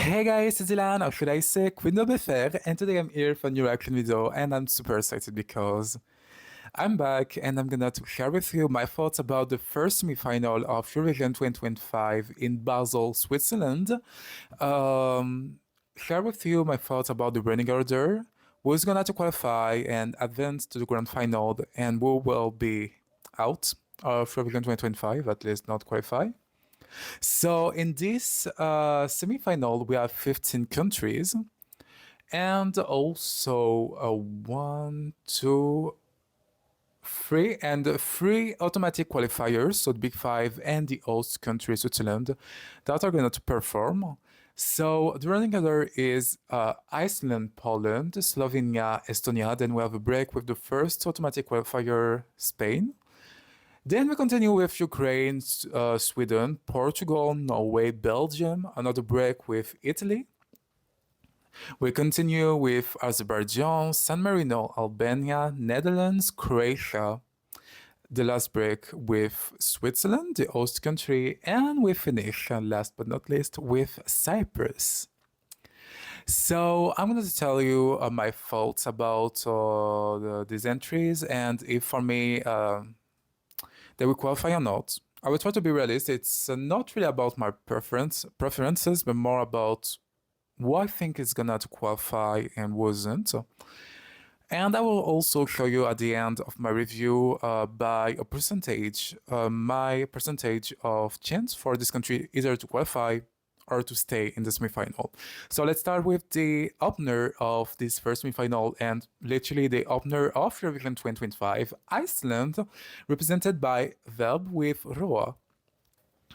Hey guys, it's Ilan, or should I say Queen of Befer, and today I'm here for a new reaction video, and I'm super excited because I'm back and I'm gonna to share with you my thoughts about the first semi-final of Eurovision 2025 in Basel, Switzerland. Share with you my thoughts about the running order, who's gonna to qualify and advance to the grand final, and who will be out of Eurovision 2025, at least not qualify. So in this semi-final, we have 15 countries, and also one, two, three, and three automatic qualifiers. So the Big Five and the host country, Switzerland, that are going to perform. So the running order is Iceland, Poland, Slovenia, Estonia. Then we have a break with the first automatic qualifier, Spain. Then we continue with Ukraine, Sweden, Portugal, Norway, Belgium, another break with Italy. We continue with Azerbaijan, San Marino, Albania, Netherlands, Croatia. The last break with Switzerland, the host country, and we finish, last but not least, with Cyprus. So I'm going to tell you my thoughts about these entries, and if for me they will qualify or not. I will try to be realistic. It's not really about my preferences, but more about who I think is gonna to qualify and wasn't. And I will also show you at the end of my review by a percentage, my percentage of chance for this country either to qualify or to stay in the semifinal. So let's start with the opener of this first semifinal and literally the opener of Eurovision 2025, Iceland, represented by Verb with Roa.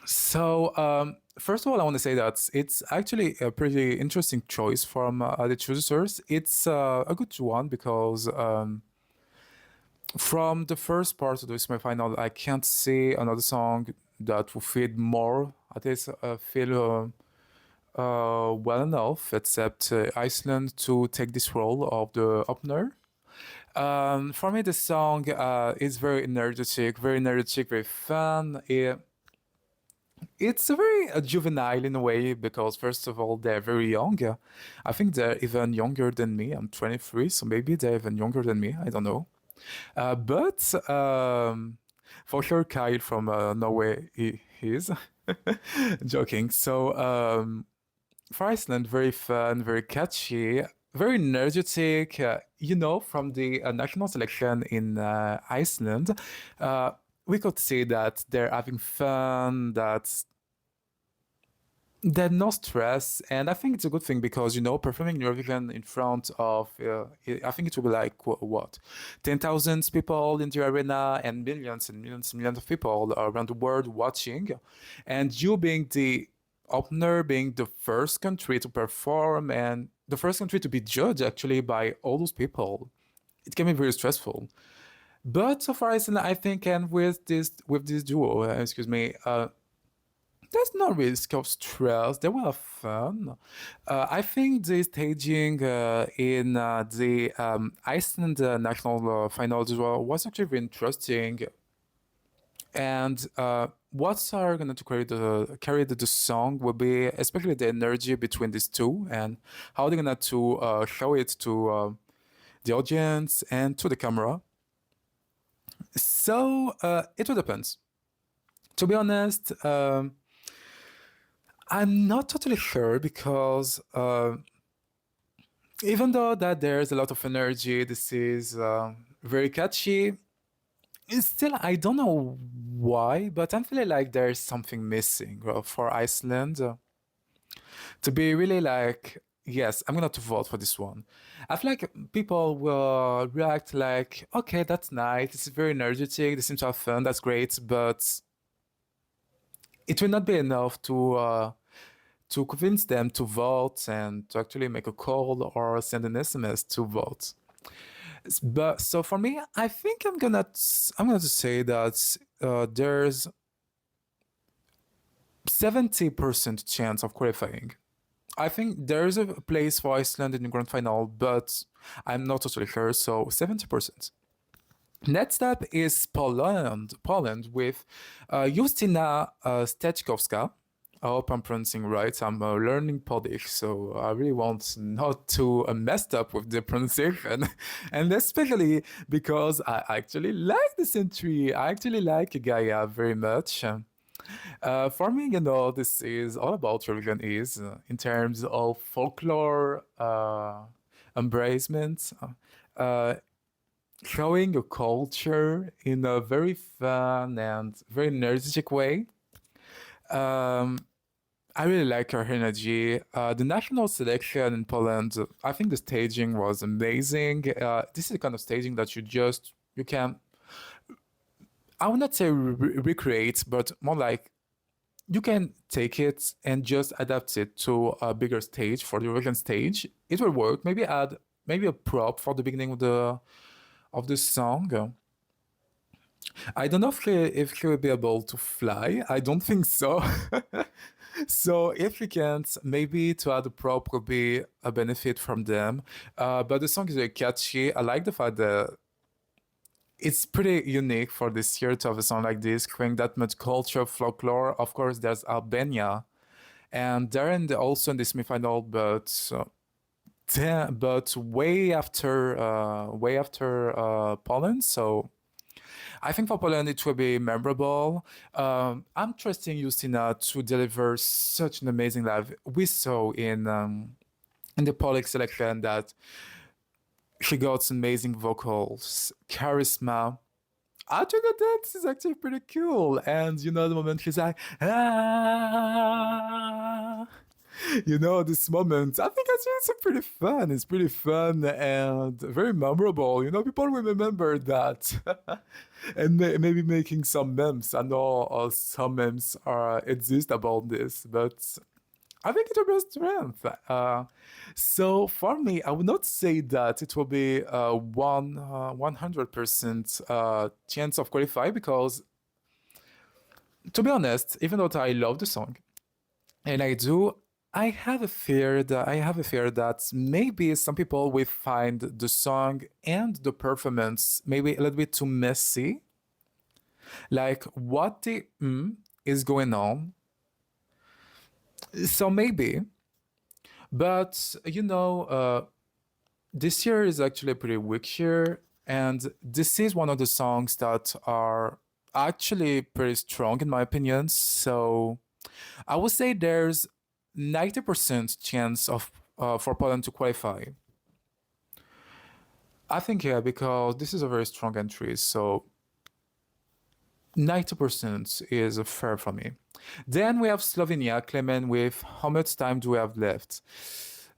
So first of all, I want to say that it's actually a pretty interesting choice from the choosers. It's a good one because from the first part of the semifinal, I can't see another song that will fit more. At least feel well enough, except Iceland to take this role of the opener. For me, the song is very energetic, very fun. It's a very juvenile in a way because first of all they're very young. I think they're even younger than me. I'm 23, so maybe they're even younger than me. I don't know. But for sure, Kyle from Norway, he is joking. So for Iceland, very fun, very catchy, very energetic. From the national selection in Iceland, we could see that they're having fun, that there's no stress, and I think it's a good thing because performing Eurovision in front of I think it will be like what 10,000 people in the arena and millions and millions and millions of people around the world watching, and you being the opener, being the first country to perform and the first country to be judged actually by all those people, it can be very stressful. But so far, I think, and with this duo, excuse me, there's no risk of stress. They will have fun. I think the staging in the Iceland national finals as well was actually very interesting. And what's are going to carry the song will be especially the energy between these two and how they're going to show it to the audience and to the camera. So it all depends. To be honest, I'm not totally sure because even though that there's a lot of energy, this is very catchy. It's still, I don't know why, but I'm feeling like there's something missing for Iceland. To be really like, yes, I'm gonna to vote for this one. I feel like people will react like, okay, that's nice, it's very energetic, they seem to have fun, that's great, but it will not be enough to convince them to vote and to actually make a call or send an SMS to vote. But so for me, I think I'm gonna say that there's 70% chance of qualifying. I think there is a place for Iceland in the grand final, but I'm not totally sure. So 70%. Next up is Poland with Justyna Steczkowska. I hope I'm pronouncing right. I'm learning Polish, so I really want not to mess up with the pronunciation, and especially because I actually like the century. I actually like Gaia very much. For me, this is all about religion is in terms of folklore, embracement, showing a culture in a very fun and very energetic way. Um, I really like her energy. The national selection in Poland, I think the staging was amazing. This is the kind of staging that you can, I would not say recreate, but more like you can take it and just adapt it to a bigger stage for the Eurovision stage. It will work. Maybe add maybe a prop for the beginning of the song. I don't know if he will be able to fly. I don't think so. So if he can't, maybe to add a prop will be a benefit from them. But the song is very catchy. I like the fact that it's pretty unique for this year to have a song like this, creating that much culture, folklore. Of course, there's Albania, and they're also in the semi-final, but way after Poland. So I think for Poland it will be memorable. I'm trusting Justina to deliver such an amazing live. We saw in the Polish selection that she got amazing vocals, charisma. I think that dance is actually pretty cool. And the moment she's like, ah, this moment, I think actually it's pretty fun. It's pretty fun and very memorable. People will remember that. And maybe making some memes. I know some memes exist about this, but I think it will be a strength. So for me, I would not say that it will be 100% chance of qualify because, to be honest, even though I love the song, and I do, I have a fear that maybe some people will find the song and the performance maybe a little bit too messy. Like what the is going on. So maybe, but this year is actually a pretty weak year, and this is one of the songs that are actually pretty strong in my opinion. So I would say there's 90% chance of for Poland to qualify. I think yeah, because this is a very strong entry, so 90% is fair for me. Then we have Slovenia, Clement, with how much time do we have left?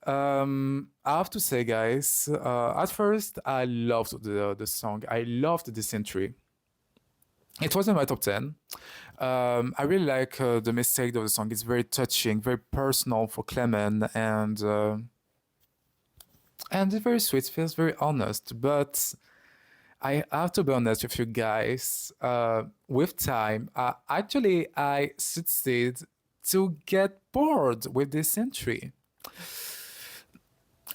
I have to say, guys, at first I loved the song. I loved this entry. It wasn't my top 10. I really like the message of the song. It's very touching, very personal for Clement, and it's very sweet. Feels very honest. But I have to be honest with you guys. With time, actually, I succeed to get bored with this entry.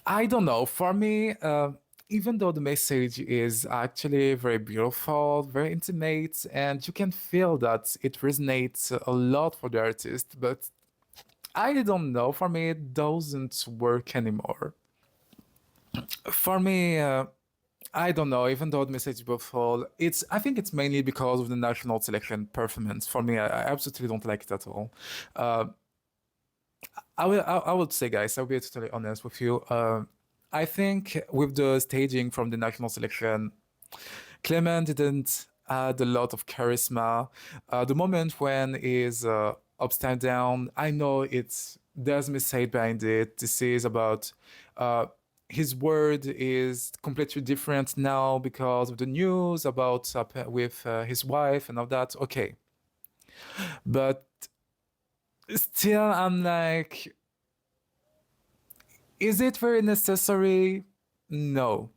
I don't know. For me, even though the message is actually very beautiful, very intimate, and you can feel that it resonates a lot for the artist, but I don't know. For me, it doesn't work anymore. For me, I don't know. Even though the message is beautiful, I think it's mainly because of the national selection performance. For me, I absolutely don't like it at all. Uh, I would say, guys, I'll be totally honest with you. I think with the staging from the national selection, Clement didn't add a lot of charisma. The moment when is upside down, I know there's a message behind it. This is about his word is completely different now because of the news about with his wife and all that. Okay, but still, I'm like, is it very necessary? No.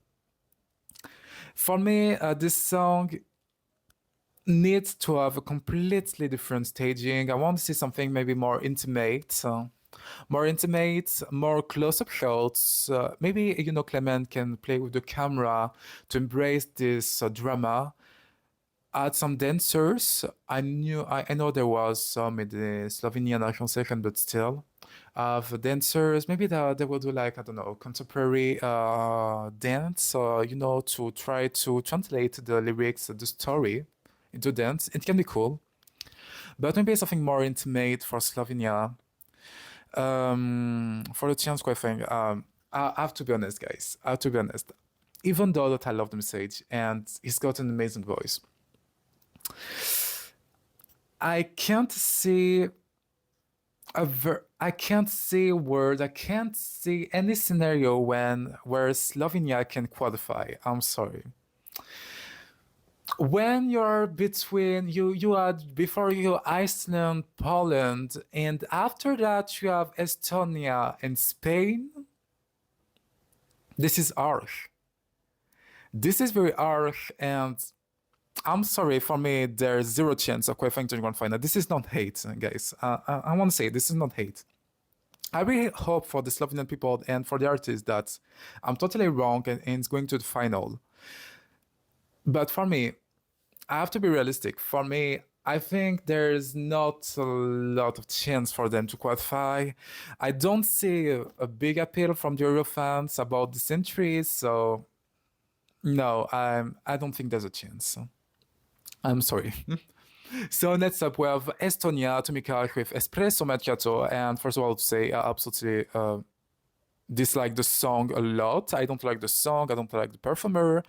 For me, this song needs to have a completely different staging. I want to see something maybe more intimate. More close-up shots. Maybe Clement can play with the camera to embrace this drama. add some dancers. I know there was some in the Slovenian national section, but still, of dancers. Maybe they will do like, I don't know, contemporary dance, to try to translate the lyrics, the story into dance. It can be cool, but maybe something more intimate for Slovenia. For the chance thing, I have to be honest, guys. I have to be honest. Even though that I love the message and he's got an amazing voice, I can't see I can't see a word. I can't see any scenario where Slovenia can qualify. I'm sorry. When you're between you had before you Iceland, Poland, and after that you have Estonia and Spain. This is harsh. This is very harsh, and I'm sorry. For me, there's zero chance of qualifying to the grand final. This is not hate, guys. I want to say this is not hate. I really hope for the Slovenian people and for the artists that I'm totally wrong and it's going to the final. But for me, I have to be realistic. For me, I think there's not a lot of chance for them to qualify. I don't see a big appeal from the Euro fans about the centuries, so no, I don't think there's a chance. I'm sorry. So next up we have Estonia to Mika with Espresso Macchiato, and first of all to say I absolutely dislike the song a lot. I don't like the song. I don't like the performer.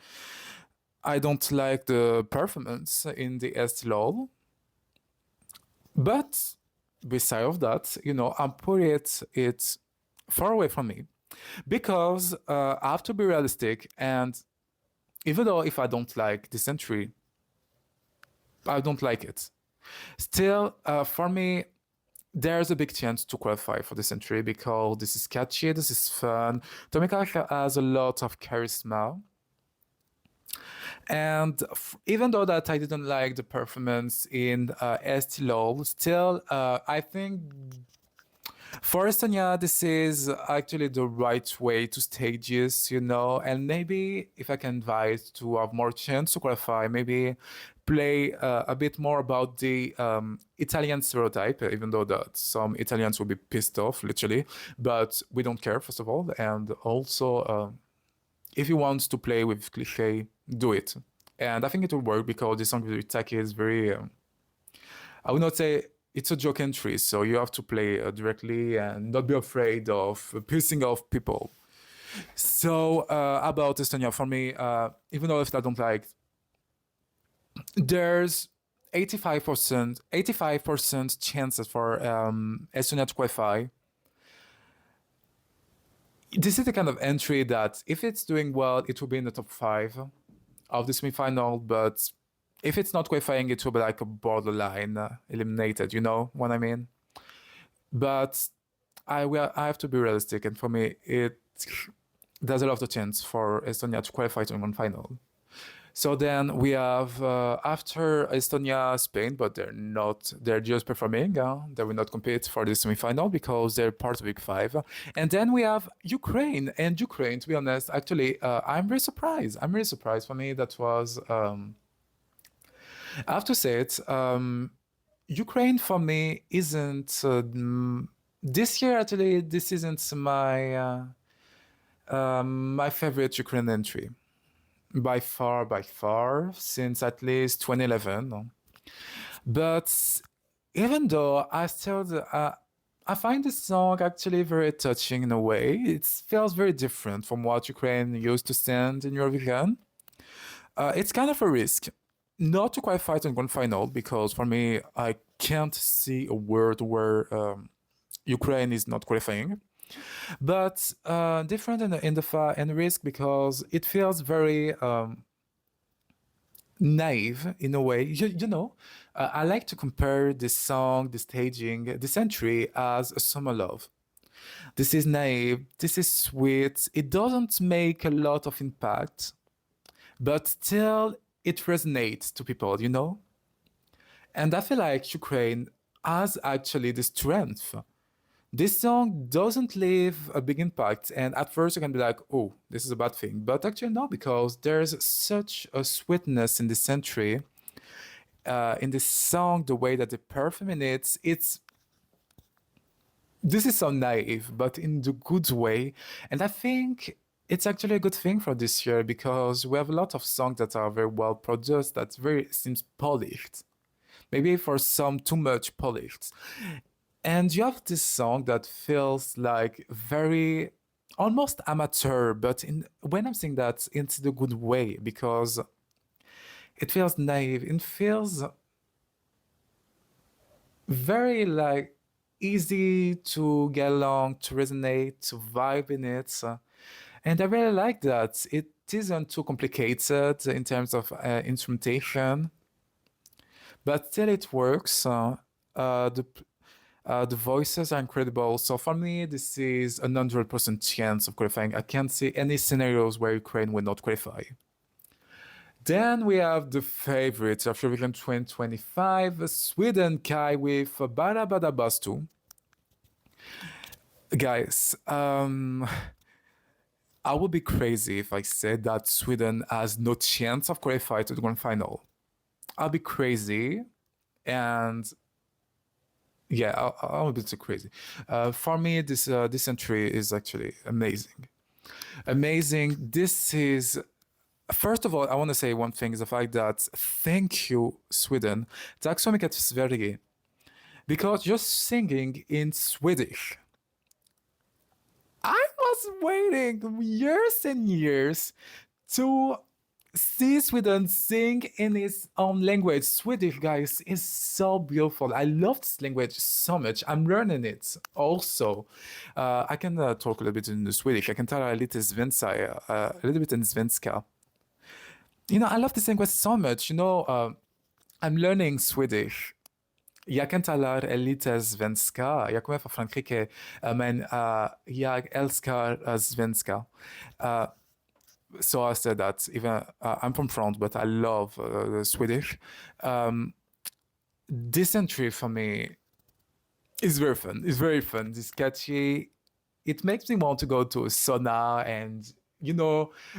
I don't like the performance in the STLOL. But beside of that, I'm putting it far away from me because I have to be realistic. And even though if I don't like this entry, I don't like it. Still, for me, there's a big chance to qualify for this entry because this is catchy, this is fun. Tomika has a lot of charisma. And even though that I didn't like the performance in STLOL, still, I think for Estonia, this is actually the right way to stages, and maybe if I can advise to have more chance to qualify, maybe play a bit more about the Italian stereotype, even though that some Italians will be pissed off, literally, but we don't care, first of all, and also if you want to play with cliche, do it. And I think it will work because the song with Taki is very, I would not say it's a joke entry, so you have to play directly and not be afraid of pissing off people. So about Estonia, for me, even though if I don't like, there's 85% chances for Estonia to qualify. This is the kind of entry that if it's doing well, it will be in the top 5 of the semi-final, but if it's not qualifying, it will be like a borderline eliminated, you know what I mean? But I have to be realistic, and for me, there's a lot of chance for Estonia to qualify to one final. So then we have after Estonia, Spain, but they're just performing. They will not compete for the semi-final because they're part of Big Five. And then we have Ukraine. And Ukraine, to be honest, actually, I'm really surprised. For me, that was, I have to say it, Ukraine for me isn't, this year actually, this isn't my favorite Ukraine entry. By far, since at least 2011. But even though I find this song actually very touching in a way. It feels very different from what Ukraine used to send in Eurovision. It's kind of a risk not to qualify to the grand final because for me, I can't see a world where Ukraine is not qualifying. But different in the risk because it feels very naive in a way. I like to compare this song, the staging, this entry as a summer love. This is naive. This is sweet. It doesn't make a lot of impact, but still it resonates to people. And I feel like Ukraine has actually the strength. This song doesn't leave a big impact, and at first you can be like, oh, this is a bad thing. But actually, no, because there's such a sweetness in this entry. in this song, the way that they perform in it, it's this is so naive, but in the good way. And I think it's actually a good thing for this year because we have a lot of songs that are very well produced, that very seems polished. Maybe for some too much polished. And you have this song that feels like very almost amateur, but in when I'm saying that it's the good way because it feels naive. It feels very like easy to get along, to resonate, to vibe in it. And I really like that. It isn't too complicated in terms of instrumentation, but still it works. The voices are incredible. So for me, this is a 100% chance of qualifying. I can't see any scenarios where Ukraine will not qualify. Then we have the favorites of Eurovision 2025, Sweden Kai with Bada Bada Bastu. Guys, I would be crazy if I said that Sweden has no chance of qualifying to the grand final. I'll be crazy, and yeah, I'll be too crazy. For me, this entry is actually amazing. Amazing. This is first of all, I want to say one thing is the fact that thank you, Sweden. Tack så mycket till Sverige. Because just singing in Swedish. I was waiting years and years to see Sweden sing in its own language. Swedish, guys, is so beautiful. I love this language so much. I'm learning it also. I can talk a little bit in the Swedish. I can tell a little a little bit in svenska. You know, I love this language so much. You know, I'm learning Swedish. Jag kan tala lite svenska. Jag kommer från Frankrike, men jag älskar svenska. So I said that even I'm from France, but I love Swedish. This entry for me is very fun. It's very fun. It's catchy. It makes me want to go to a sauna and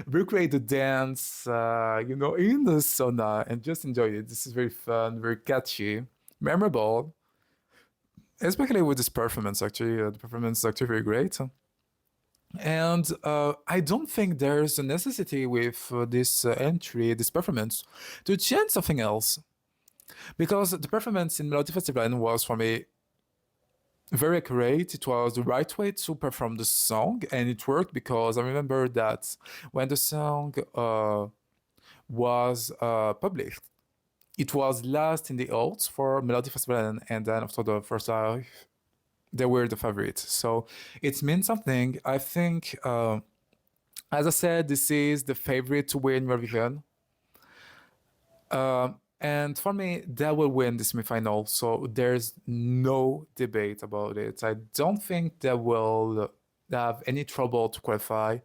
recreate the dance, in the sauna and just enjoy it. This is very fun, very catchy, memorable, especially with this performance. Actually, the performance is actually very great. And I don't think there's a necessity with this entry, this performance, to change something else. Because the performance in Melody Festival was, for me, very accurate. It was the right way to perform the song, and it worked because I remember that when the song was published, it was last in the odds for Melody Festival, and then after the first half, they were the favorites. So it means something. I think, as I said, this is the favorite to win Eurovision. And for me, they will win the semifinal. So there's no debate about it. I don't think they will have any trouble to qualify.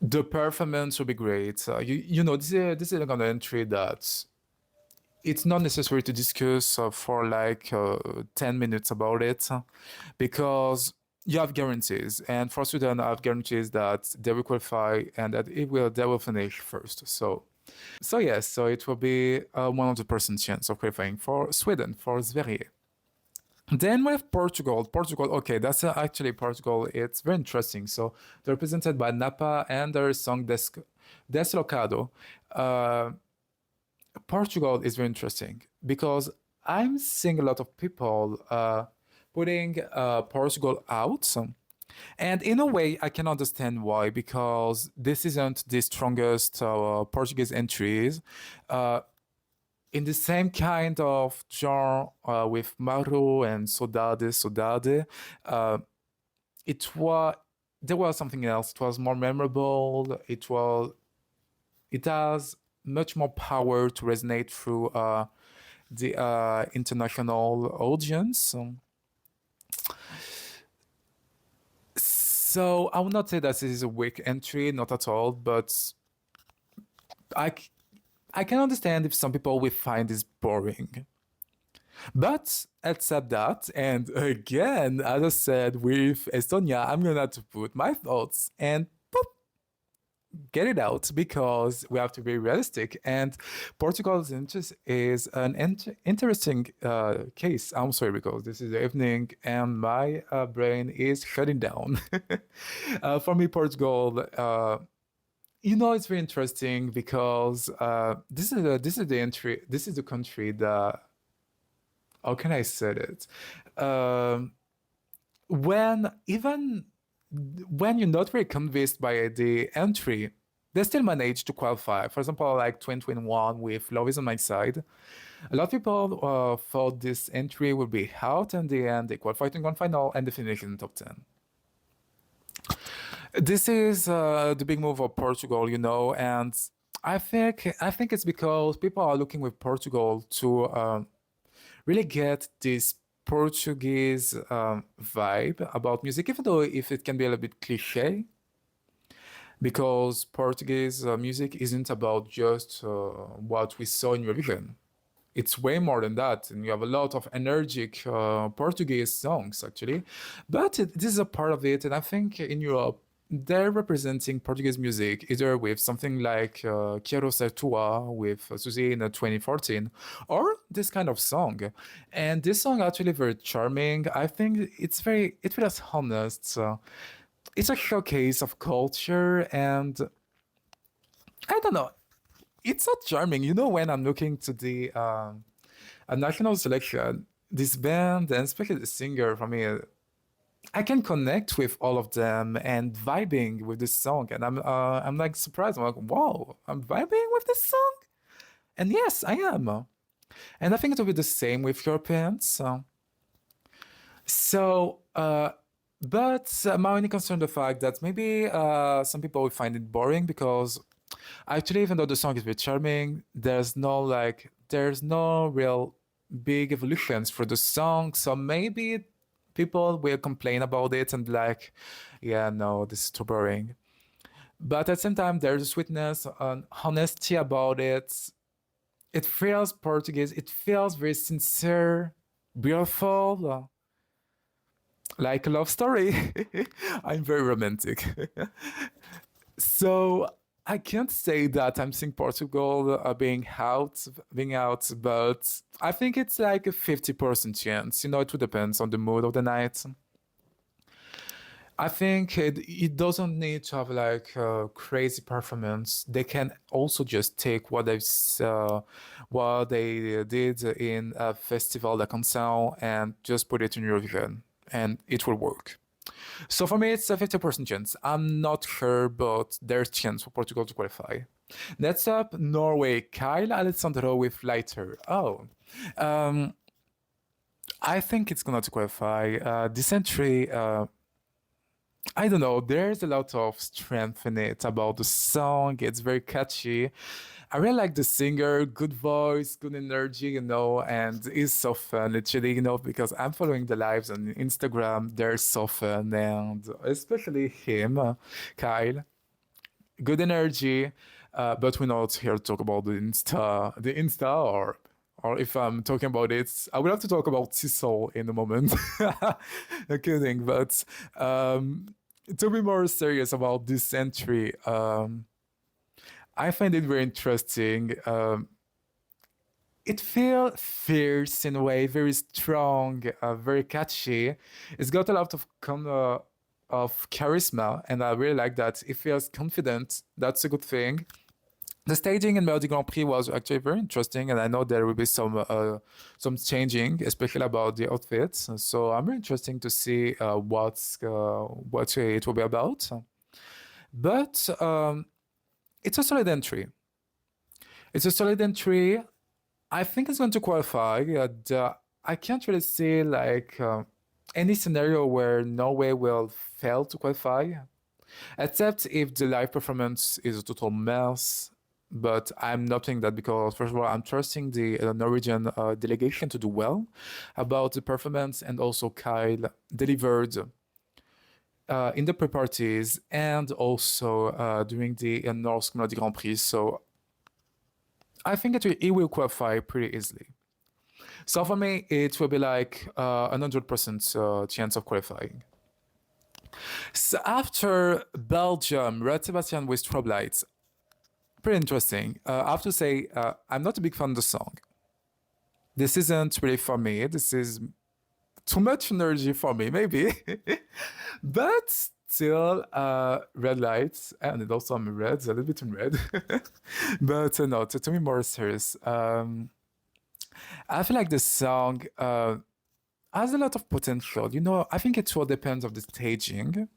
The performance will be great. This is an entry that it's not necessary to discuss for like 10 minutes about it because you have guarantees. And for Sweden, I have guarantees that they will qualify and that they will finish first. So yes, so it will be a 100% chance of qualifying for Sweden, for Sverige. Then we have Portugal. Portugal, okay, that's actually Portugal. It's very interesting. So they're represented by Napa and their song Deslocado. Portugal is very interesting because I'm seeing a lot of people putting Portugal out. And in a way, I can understand why, because this isn't the strongest Portuguese entries. In the same kind of genre with Maru and Saudade, there was something else. It was more memorable. It has much more power to resonate through the international audience. So I would not say that this is a weak entry, not at all, but I can understand if some people will find this boring. But except that, and again, as I said with Estonia, I'm gonna have to put my thoughts and get it out because we have to be realistic. And Portugal's interest is an interesting case. I'm sorry because this is the evening and my brain is shutting down. For me, Portugal. It's very interesting because this is the country that, how can I say it? Um, when even when you're not very convinced by the entry, they still manage to qualify. For example, like 2021 with Love Is on My Side. A lot of people thought this entry would be out, and in the end, they qualified in one final and they finished in the top 10. This is the big move of Portugal, and I think it's because people are looking with Portugal to really get this Portuguese vibe about music, even though if it can be a little bit cliche, because Portuguese music isn't about just what we saw in Eurovision. It's way more than that, and you have a lot of energetic Portuguese songs actually. But this is a part of it, and I think in Europe they're representing Portuguese music either with something like Quero Ser Tua with Suzy in 2014, or this kind of song. And this song actually very charming. I think it feels honest. It's a showcase of culture, and I don't know. It's so charming. When I'm looking to the a national selection, this band and especially the singer for me, I can connect with all of them and vibing with this song, and I'm like surprised. I'm like, wow, I'm vibing with this song, and yes, I am. And I think it will be the same with Europeans. So, but my only concern the fact that maybe some people will find it boring because actually, even though the song is very charming, there's no real big evolutions for the song. So maybe people will complain about it and be like, yeah, no, this is too boring. But at the same time, there's a sweetness and honesty about it. It feels Portuguese. It feels very sincere, beautiful, like a love story. I'm very romantic. So I can't say that I'm seeing Portugal being out, but I think it's like a 50% chance. It would depend on the mood of the night. I think it doesn't need to have like a crazy performance. They can also just take what they did in a festival, the concert, and just put it in Eurovision, and it will work. So for me, it's a 50% chance. I'm not sure, but there's chance for Portugal to qualify. Next up, Norway. Kyle Alessandro with Lighter. Oh, um, I think it's gonna to qualify. This entry, I don't know. There's a lot of strength in it about the song. It's very catchy. I really like the singer, good voice, good energy, and it's so fun, literally, because I'm following the lives on Instagram. They're so fun, and especially him, Kyle. Good energy, but we're not here to talk about the Insta, or if I'm talking about it, I will have to talk about Tissot in a moment. I'm kidding, but to be more serious about this entry, I find it very interesting. It feels fierce in a way, very strong, very catchy. It's got a lot of charisma, and I really like that. It feels confident. That's a good thing. The staging in Melody Grand Prix was actually very interesting, and I know there will be some changing, especially about the outfits. So I'm very interesting to see what it will be about. But it's a solid entry. It's a solid entry. I think it's going to qualify. I can't really see like any scenario where Norway will fail to qualify, except if the live performance is a total mess. But I'm not saying that because, first of all, I'm trusting the Norwegian delegation to do well about the performance, and also Kyle delivered in the pre-parties and also during the Norsk Melodi Grand Prix. So I think it will qualify pretty easily. So for me, it will be like 100% chance of qualifying. So after Belgium, Red Sebastian with Strobe Lights, pretty interesting. I have to say, I'm not a big fan of the song. This isn't really for me. This is too much energy for me, maybe. But still, red lights, and it also I'm red, a little bit in red. But no, to be more serious, I feel like the song has a lot of potential. You know, I think it all depends of the staging.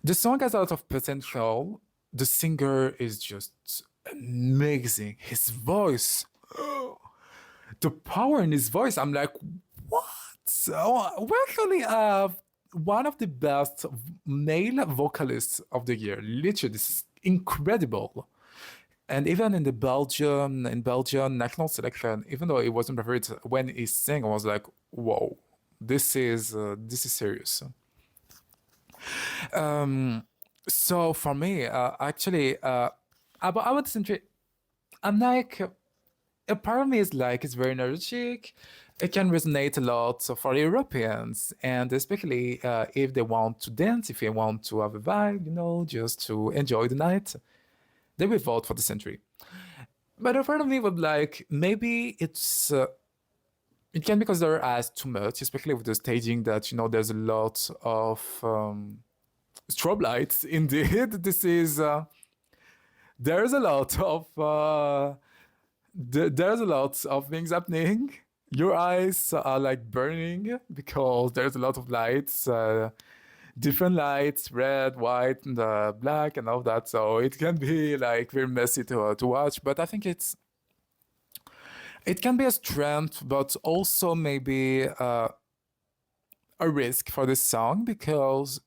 The song has a lot of potential. The singer is just amazing. His voice, the power in his voice. I'm like, what? So we actually have one of the best male vocalists of the year. Literally, this is incredible. And even in Belgium national selection, even though it wasn't preferred when he sang, I was like, whoa, this is serious. Um, so for me, actually, I would say I'm like a part of me is like it's very energetic. It can resonate a lot for Europeans, and especially if they want to dance, if they want to have a vibe, you know, just to enjoy the night, they will vote for the century. But a part of me would like maybe it can be considered as too much, especially with the staging that you know there's a lot of strobe lights. Indeed, this is there's a lot of there's a lot of things happening. Your eyes are like burning because there's a lot of lights, different lights, red, white, and black, and all that. So it can be like very messy to watch. But I think it can be a strength, but also maybe a risk for this song because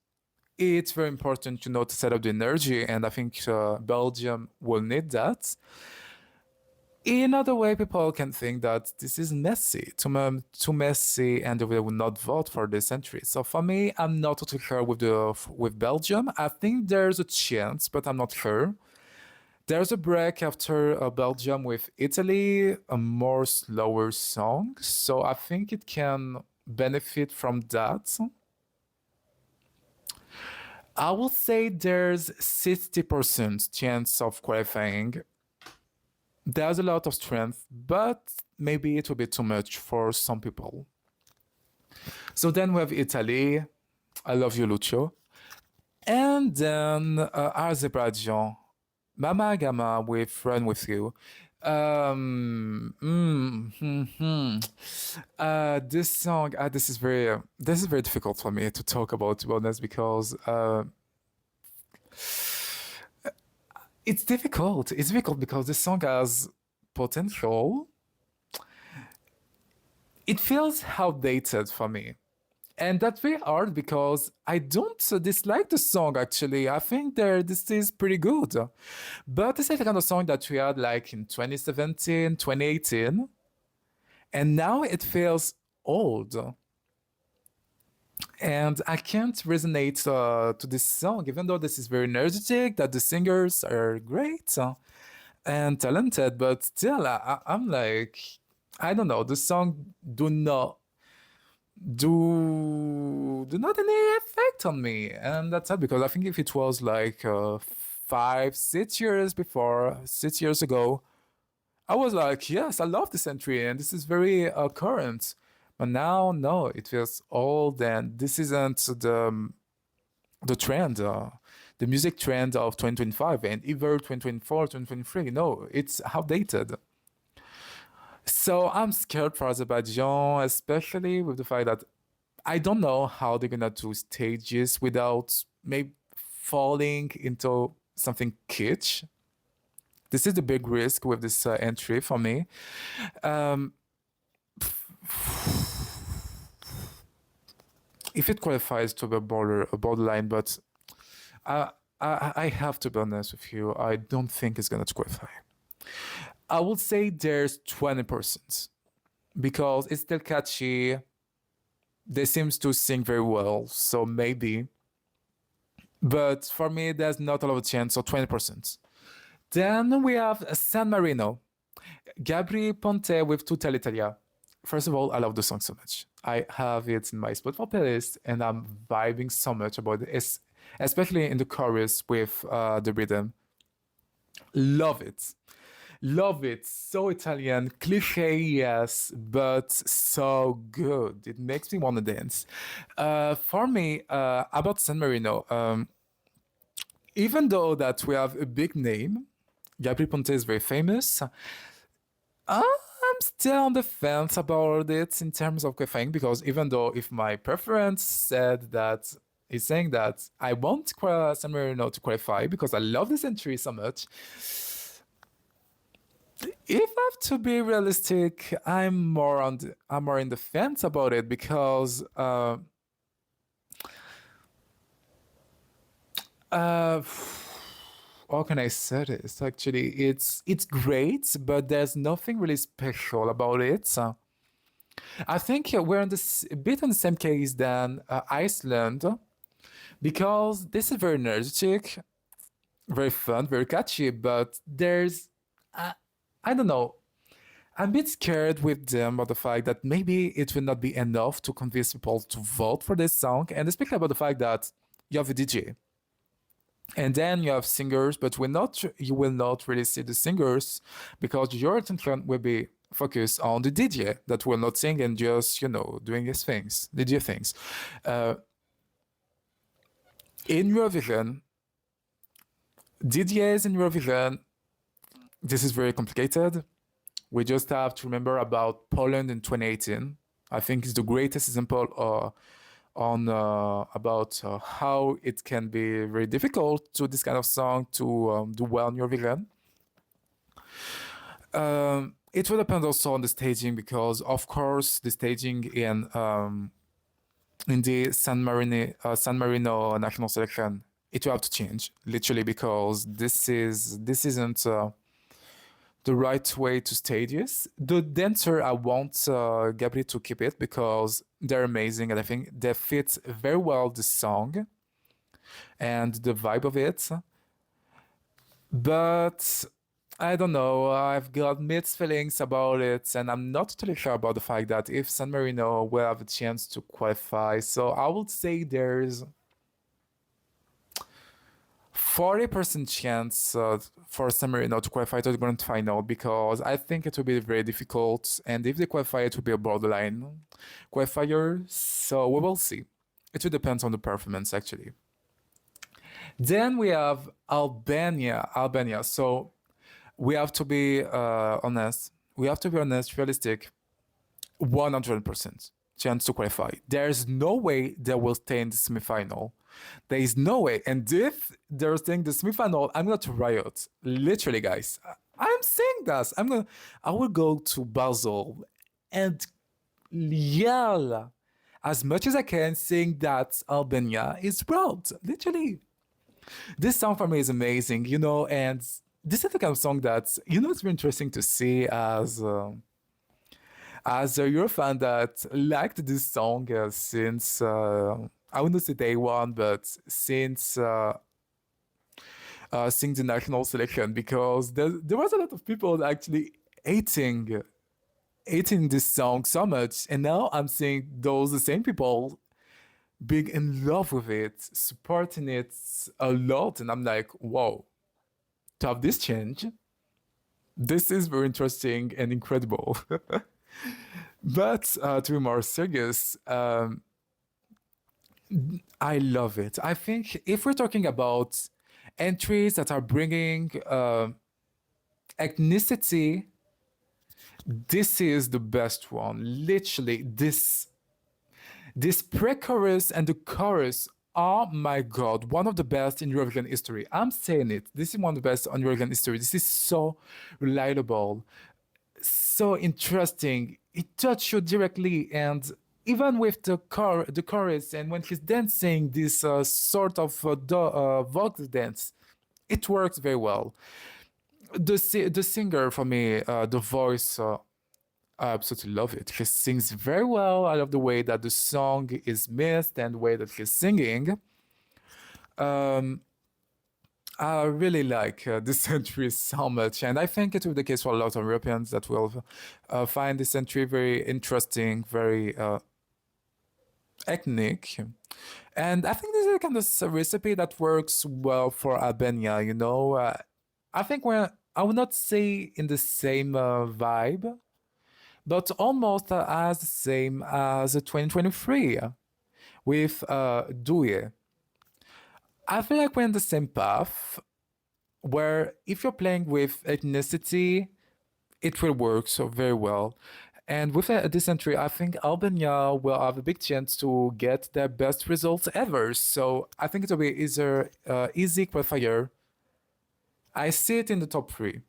it's very important, you know, to set up the energy, and I think Belgium will need that. In other way, people can think that this is messy, too messy, and they will not vote for this entry. So for me, I'm not totally sure with Belgium. I think there's a chance, but I'm not sure. There's a break after Belgium with Italy, a more slower song. So I think it can benefit from that. I will say there's 60% chance of qualifying. There's a lot of strength, but maybe it will be too much for some people. So then we have Italy. I love you, Lucio. And then Azerbaijan. Mama Gama with Run With You. This song, this is very difficult for me to talk about, to be honest, because it's difficult. It's difficult because this song has potential. It feels outdated for me. And that's very hard because I don't dislike the song actually. I think this is pretty good. But this is the kind of song that we had like in 2017, 2018. And now it feels old. And I can't resonate to this song, even though this is very energetic, that the singers are great and talented, but still, I'm like, I don't know, the song do not any effect on me, and that's sad because I think if it was like 6 years ago, I was like, yes, I love this entry and this is very current. But now, no, it feels old, and this isn't the trend, the music trend of 2025 and either 2024, 2023. No, it's outdated. So I'm scared for Azerbaijan, especially with the fact that I don't know how they're gonna do stages without maybe falling into something kitsch. This is the big risk with this entry for me. Um, if it qualifies to the borderline, but I have to be honest with you, I don't think it's gonna qualify. I would say there's 20% because it's still catchy. They seems to sing very well, so maybe. But for me, there's not a lot of chance, so 20%. Then we have San Marino, Gabri Ponte with Tutta l'Italia. First of all, I love the song so much. I have it in my Spotify playlist, and I'm vibing so much about it, especially in the chorus with the rhythm. Love it. Love it. So Italian, cliche, yes, but so good. It makes me want to dance. For me, about San Marino, even though that we have a big name, Gabri Ponte is very famous. I'm still on the fence about it in terms of qualifying because even though if my preference said that is saying that I want San Marino to qualify because I love this entry so much. If I have to be realistic, I'm more in the fence about it because uh how can I say this? Actually, it's great, but there's nothing really special about it. I think we're in this a bit in the same case than Iceland because this is very energetic, very fun, very catchy, but there's I don't know. I'm a bit scared with them about the fact that maybe it will not be enough to convince people to vote for this song, and especially about the fact that you have a DJ. And then you have singers, but you will not really see the singers because your attention will be focused on the DJ that will not sing and just, doing his things, DJ things. In Eurovision, DJs in Eurovision, this is very complicated. We just have to remember about Poland in 2018. I think it's the greatest example on about how it can be very difficult to this kind of song to do well in Eurovision. It will depend also on the staging because, of course, the staging in the San Marino national selection it will have to change literally because this isn't the right way to stage this. The dancer, I want Gabriel to keep it because they're amazing and I think they fit very well the song and the vibe of it. But I don't know, I've got mixed feelings about it and I'm not totally sure about the fact that if San Marino will have a chance to qualify. So I would say there's 40% chance for San Marino to qualify to the grand final because I think it will be very difficult. And if they qualify, it will be a borderline qualifier. So we will see. It will depend on the performance, actually. Then we have Albania. Albania. So we have to be honest. We have to be honest, realistic. 100% chance to qualify. There's no way they will stay in the semifinal. There is no way. And if they're staying in the semifinal, I'm going to riot. Literally, guys. I'm saying that. I will go to Basel and yell as much as I can saying that Albania is proud. Literally. This song for me is amazing, and this is the kind of song that, it's very interesting to see as a Eurofan that liked this song since I wouldn't say day one, but since the national selection, because there was a lot of people actually hating this song so much, and now I'm seeing the same people being in love with it, supporting it a lot, and I'm like, whoa, to have this change, this is very interesting and incredible. But to be more serious, I love it. I think if we're talking about entries that are bringing ethnicity, this is the best one. Literally, this pre-chorus and the chorus, oh my god, one of the best in Eurovision history. I'm saying it. This is one of the best on Eurovision history. This is so reliable, so interesting. It touches you directly, and even with the chorus, and when he's dancing this sort of vogue dance, it works very well. The singer for me, the voice. I absolutely love it. He sings very well. I love the way that the song is mixed and the way that he's singing. I really like this entry so much, and I think it will be the case for a lot of Europeans that will find this entry very interesting, very ethnic. And I think this is a kind of recipe that works well for Albania, you know. I think I would not say in the same vibe, but almost as the same as 2023 with Duye. I feel like we're in the same path where if you're playing with ethnicity, it will work so very well. And with a dysentery, I think Albania will have a big chance to get their best results ever. So I think it will be easy qualifier. I see it in the top three,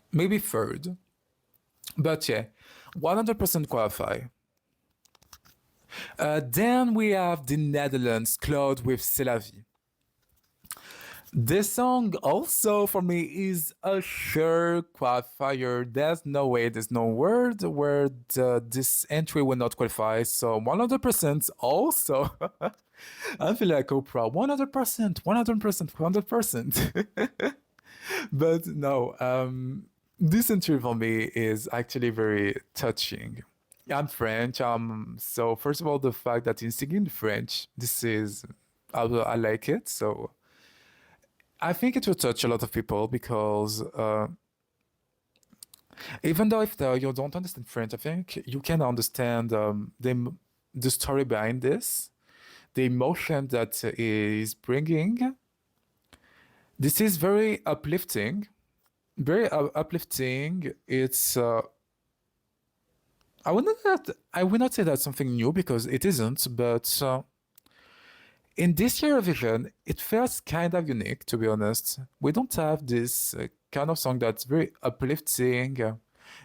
maybe third, but yeah, 100% qualify. Then we have the Netherlands, Claude with C'est la vie. This song also for me is a sure qualifier. There's no way, there's no word where this entry will not qualify. So 100% also. I feel like Oprah, 100%, 100%, 100%. But no, this entry for me is actually very touching. I'm French, so first of all, the fact that he's singing French, I like it. So I think it will touch a lot of people because even though if you don't understand French, I think you can understand the story behind this, the emotion that is bringing. This is very uplifting, very uplifting. It's I would not say that's something new because it isn't, but in this Eurovision, it feels kind of unique, to be honest. We don't have this kind of song that's very uplifting,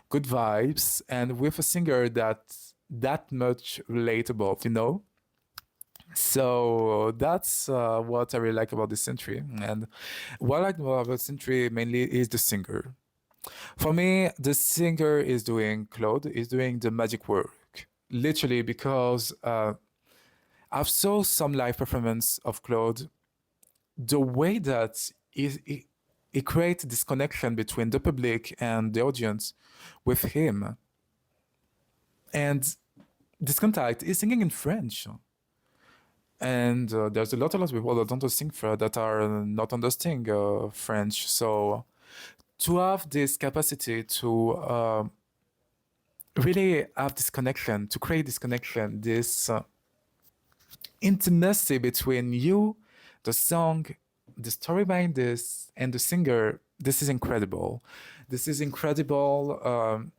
good vibes, and with a singer that's that much relatable, you know? So that's what I really like about this entry. And what I like about this entry mainly is the singer. For me, the singer is doing, Claude, is doing the magic work. Literally, because I've saw some live performance of Claude. The way that he creates this connection between the public and the audience with him, and this contact is singing in French. And there's a lot of people that don't sing that are not understanding French. So to have this capacity to really have this connection, to create this connection, this intimacy between you, the song, the story behind this, and the singer, this is incredible. This is incredible.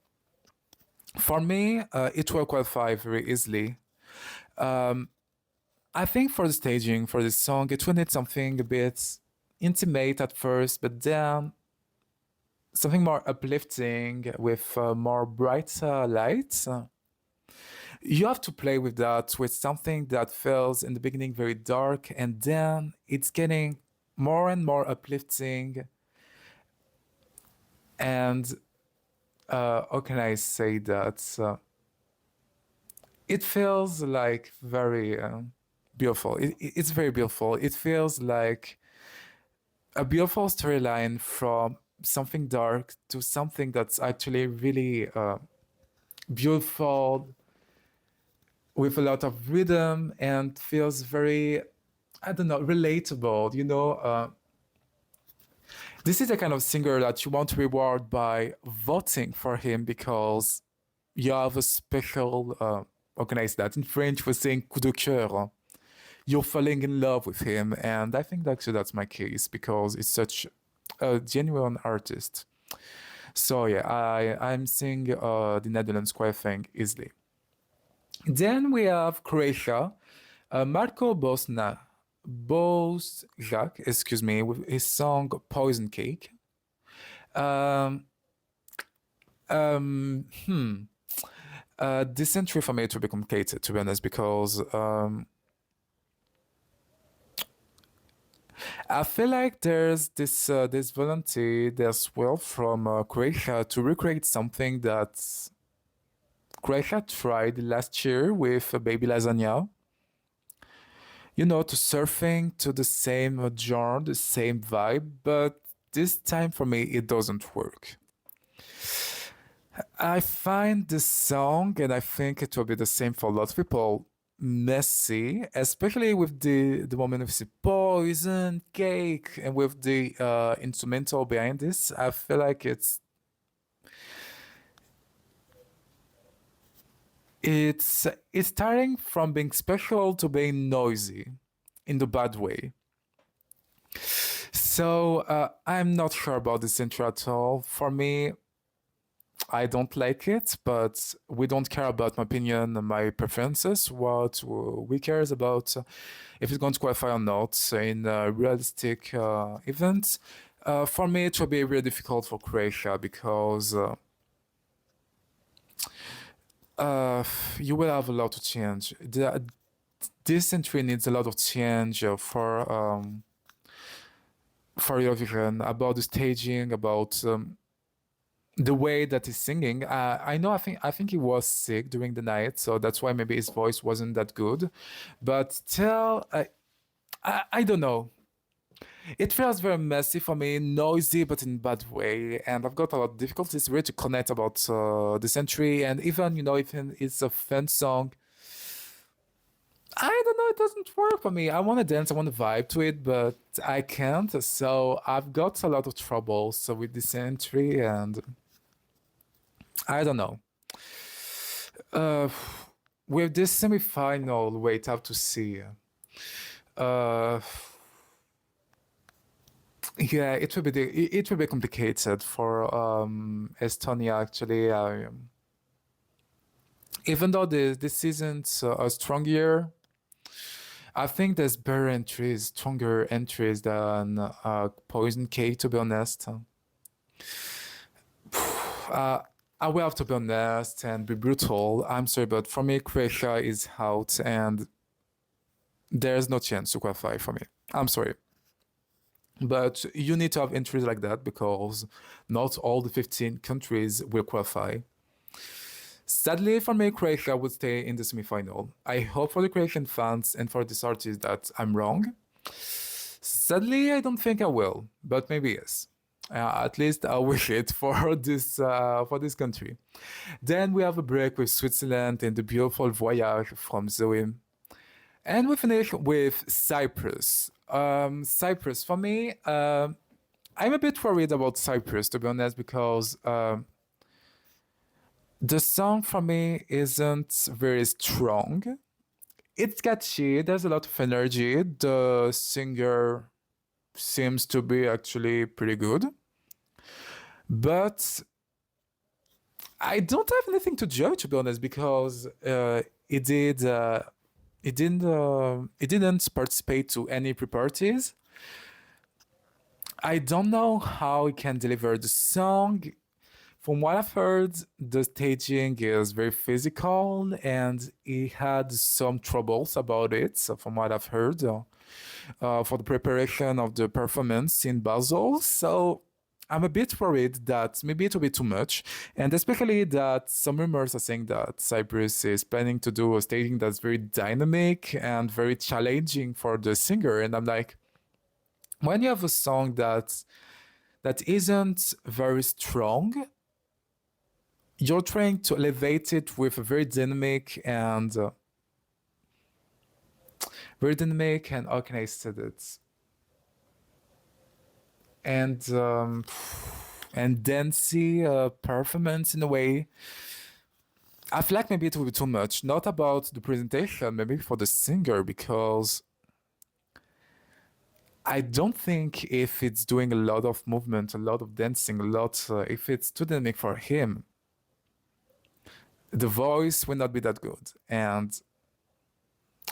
For me, it will qualify very easily. I think for the staging, for this song, it will need something a bit intimate at first, but then something more uplifting with more bright lights. You have to play with that, with something that feels in the beginning very dark, and then it's getting more and more uplifting. And how can I say that? It feels like very beautiful. It's very beautiful. It feels like a beautiful storyline from something dark to something that's actually really beautiful, with a lot of rhythm, and feels very, I don't know, relatable. You know, this is the kind of singer that you want to reward by voting for him because you have a special, how can I say that? In French, we're saying coup de cœur. You're falling in love with him. And I think actually that's my case because it's such a genuine artist. So yeah, I'm seeing the Netherlands qualifying easily. Then we have Croatia, Marco Bozjak, excuse me, with his song Poison Cake. This entry for me to be complicated, to be honest, because I feel like there's this volunteer, this will from Croatia to recreate something that Croatia tried last year with Baby Lasagna. to surfing to the same genre, the same vibe, but this time for me it doesn't work. I find this song, and I think it will be the same for a lot of people, messy, especially with the moment of the poison cake and with the instrumental behind this. I feel like it's it's starting from being special to being noisy in the bad way. So I'm not sure about this intro at all. For me, I don't like it, but we don't care about my opinion and my preferences. What we care is about if it's going to qualify or not in realistic events. For me, it will be really difficult for Croatia because uh, you will have a lot to change. This entry needs a lot of change for Eurovision, about the staging, about the way that he's singing. I know. I think he was sick during the night, so that's why maybe his voice wasn't that good. But still, I don't know. It feels very messy for me, noisy, but in a bad way. And I've got a lot of difficulties really to connect about this entry. And even even it's a fun song, I don't know, it doesn't work for me. I want to dance, I want to vibe to it, but I can't. So I've got a lot of troubles with this entry, and I don't know. Uh, with this semi-final, wait, I have to see. Uh, yeah, it will be complicated for Estonia actually. Even though this season's a strong year, I think there's better entries, stronger entries than Poison Cake. To be honest, I will have to be honest and be brutal. I'm sorry, but for me, Croatia is out, and there's no chance to qualify for me. I'm sorry. But you need to have entries like that because not all the 15 countries will qualify. Sadly, for me, Croatia would stay in the semifinal. I hope for the Croatian fans and for this artist that I'm wrong. Sadly, I don't think I will, but maybe yes. At least I wish it for this country. Then we have a break with Switzerland and the beautiful Voyage from Zoe. And we finish with Cyprus. Cyprus, for me, I'm a bit worried about Cyprus, to be honest, because the song for me isn't very strong. It's catchy, there's a lot of energy. The singer seems to be actually pretty good. But I don't have anything to judge, to be honest, because it did. It didn't participate to any pre-parties. I don't know how he can deliver the song. From what I've heard, the staging is very physical, and he had some troubles about it. So from what I've heard, for the preparation of the performance in Basel. So I'm a bit worried that maybe it will be too much, and especially that some rumors are saying that Cyprus is planning to do a staging that's very dynamic and very challenging for the singer. And I'm like, when you have a song that isn't very strong, you're trying to elevate it with a very dynamic and how can I say it? And dancey performance in a way. I feel like maybe it will be too much. Not about the presentation, maybe for the singer, because I don't think if it's doing a lot of movement, a lot of dancing, if it's too dynamic for him, the voice will not be that good. And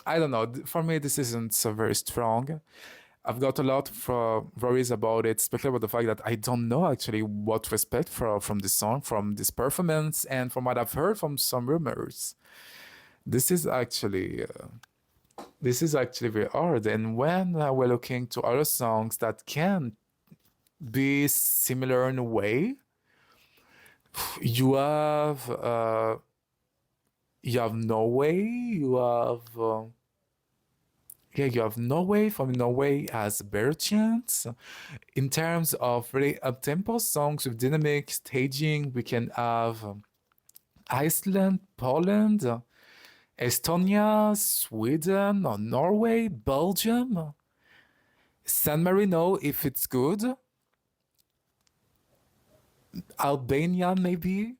I don't know. For me, this isn't so very strong. I've got a lot of worries about it, especially about the fact that I don't know actually what to expect from this song, from this performance, and from what I've heard from some rumors. This is actually very hard. And when we're looking to other songs that can be similar in a way, you have Norway, you have Yeah, you have Norway. For me, Norway has a better chance. In terms of really up-tempo songs with dynamic staging, we can have Iceland, Poland, Estonia, Sweden, or Norway, Belgium, San Marino if it's good, Albania maybe,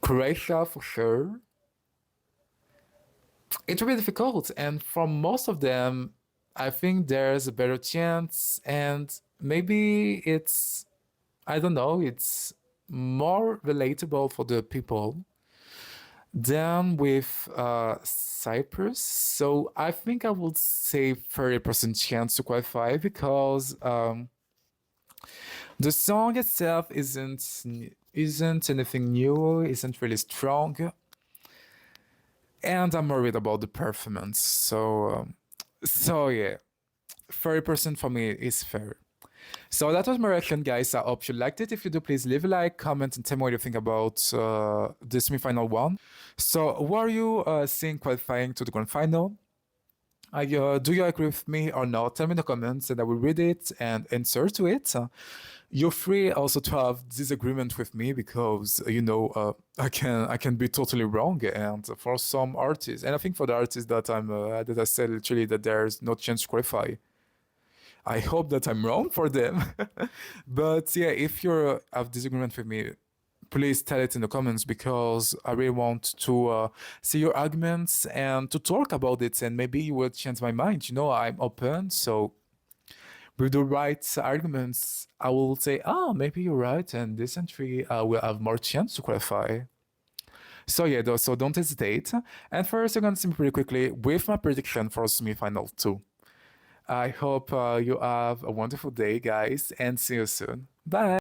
Croatia for sure. It will be difficult, and for most of them, I think there's a better chance, and maybe it's, I don't know, it's more relatable for the people than with Cyprus. So I think I would say 30% chance to qualify because the song itself isn't anything new, isn't really strong, and I'm worried about the performance. So yeah, 30% for me is fair. So that was my reaction, guys. I hope you liked it. If you do, please leave a like, comment, and tell me what you think about the semi-final one. So, who are you seeing qualifying to the grand final? Do you agree with me or not? Tell me in the comments, and I will read it and answer to it. You're free also to have disagreement with me because I can be totally wrong, and for some artists, and I think for the artists that I said literally that there's no chance to qualify. I hope that I'm wrong for them. But yeah, if you have disagreement with me, please tell it in the comments because I really want to see your arguments and to talk about it, and maybe you will change my mind. I'm open, so with the right arguments, I will say, maybe you're right, and this entry will have more chance to qualify. So yeah, so don't hesitate. And first, I'm gonna see pretty quickly with my prediction for semi-final 2. I hope you have a wonderful day, guys, and see you soon. Bye.